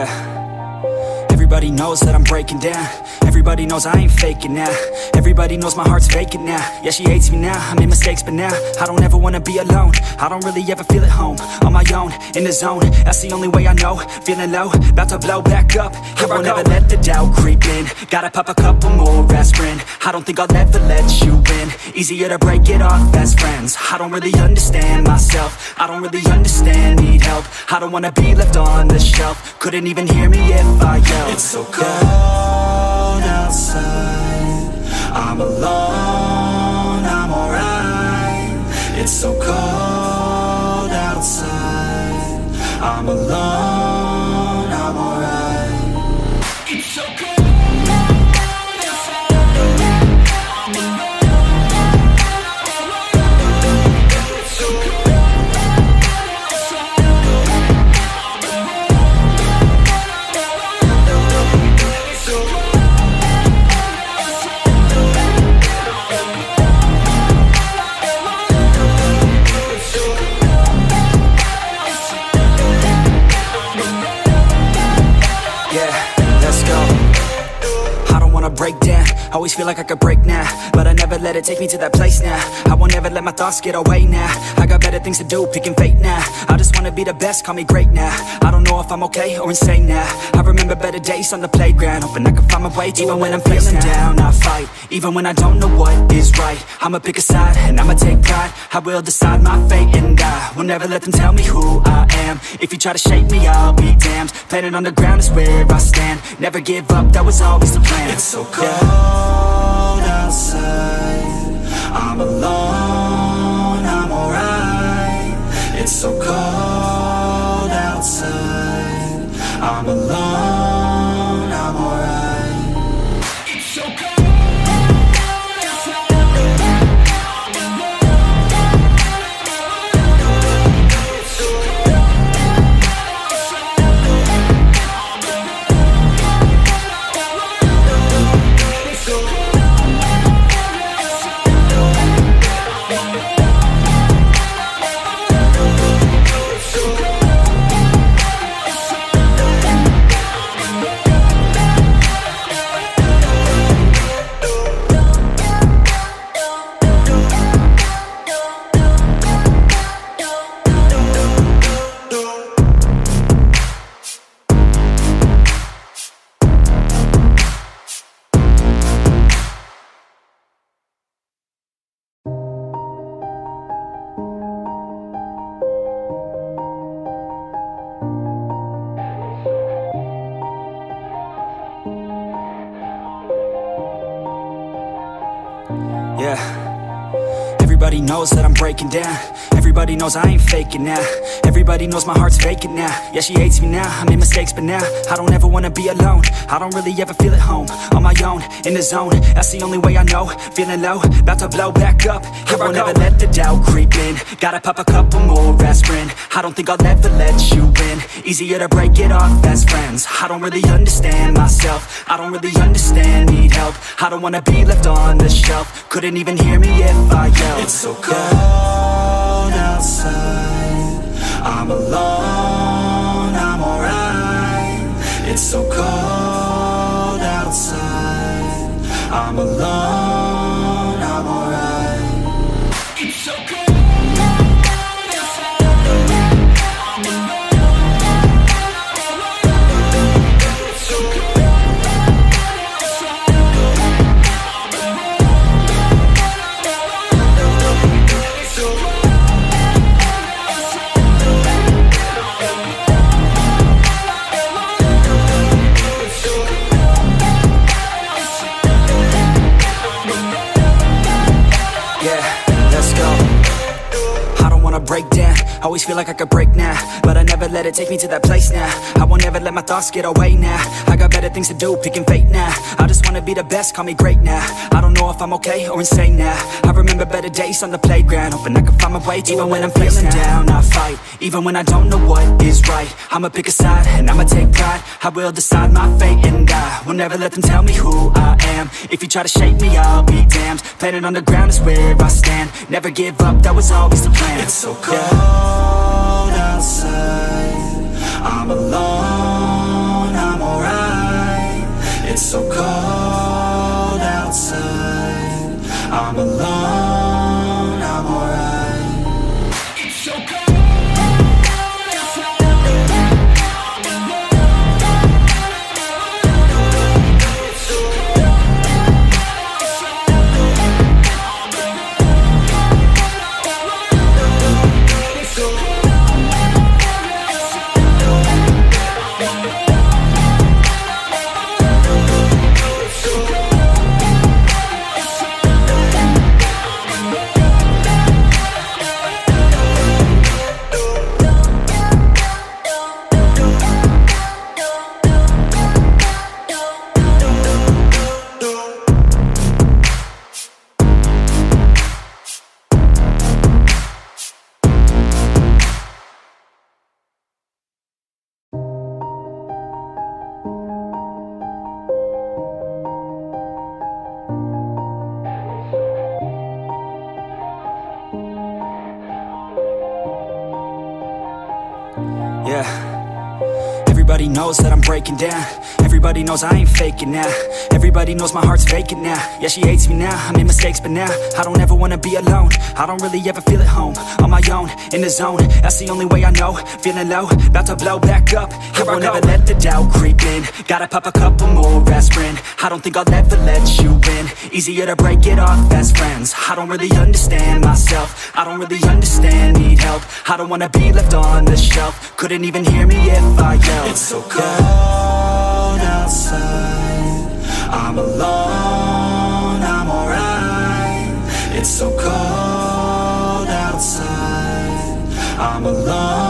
Yeah. Everybody knows that I'm breaking down. Everybody knows I ain't faking now. Everybody knows my heart's vacant now. Yeah, she hates me now, I made mistakes but now I don't ever wanna be alone. I don't really ever feel at home. On my own, in the zone, that's the only way I know. Feeling low, about to blow back up. Here I won't ever let the doubt creep in. Gotta pop a couple more aspirin. I don't think I'll ever let you in. Easier to break it off best friends. I don't really understand myself. I don't really understand, need help. I don't wanna be left on the shelf. Couldn't even hear me if I yelled. It's so cold outside, I'm alone, I'm alright. It's so cold outside, I'm alone, I'm alright. It's so cold. Break down, always feel like I could break now, but I never let it take me to that place now. I won't ever let my thoughts get away now. I got better things to do, picking fate now. I just wanna be the best, call me great now. I don't know if I'm okay or insane now. I remember better days on the playground, hoping I can find my way. Even when I'm feeling down, I fight. Even when I don't know what is right, I'ma pick a side and I'ma take pride. I will decide my fate and I will never let them tell me who I am. If you try to shape me, I'll be damned. Planet on the ground is where I stand. Never give up, that was always the plan. It's so cold outside, I'm alone, I'm alright. It's so cold outside, I'm alone, I'm alright. It's so cold. Yeah. Everybody knows that I'm breaking down. Everybody knows I ain't faking now. Everybody knows my heart's vacant now. Yeah, she hates me now, I made mistakes but now I don't ever wanna be alone. I don't really ever feel at home. On my own, in the zone, that's the only way I know. Feeling low, about to blow back up. Here I won't ever let the doubt creep in. Gotta pop a couple more aspirin. I don't think I'll ever let you in. Easier to break it off best friends. I don't really understand myself. I don't really understand, need help. I don't wanna be left on the shelf. Couldn't even hear me if I yelled. It's so cold outside, I'm alone, I'm alright. It's so cold outside, I'm alone, I'm alright. It's so cold. Break down, always feel like I could break now, but I never let it take me to that place now. I won't ever let my thoughts get away now. I got better things to do, picking fate now. I just wanna be the best, call me great now. I don't know if I'm okay or insane now. I remember better days on the playground, hoping I can find my way. Even when I'm feeling down, I fight. Even when I don't know what is right, I'ma pick a side and I'ma take pride. I will decide my fate and I will never let them tell me who I am. If you try to shape me, I'll be damned. Planet on the ground is where I stand. Never give up, that was always the plan. It's so cold outside, I'm alone, I'm alone, I'm alright. It's so cold. Yeah, everybody knows that I'm breaking down. Everybody knows I ain't faking now. Everybody knows my heart's vacant now. Yeah, she hates me now, I made mistakes but now I don't ever wanna be alone. I don't really ever feel at home. On my own, in the zone, that's the only way I know. Feeling low, about to blow back up. Here I won't ever let the doubt creep in. Gotta pop a couple more aspirin. I don't think I'll ever let you in. Easier to break it off best friends. I don't really understand myself. I don't really understand, need help. I don't wanna be left on the shelf. Couldn't even hear me if I yelled. It's so cold outside. I'm alone, I'm alright. It's so cold outside. I'm alone.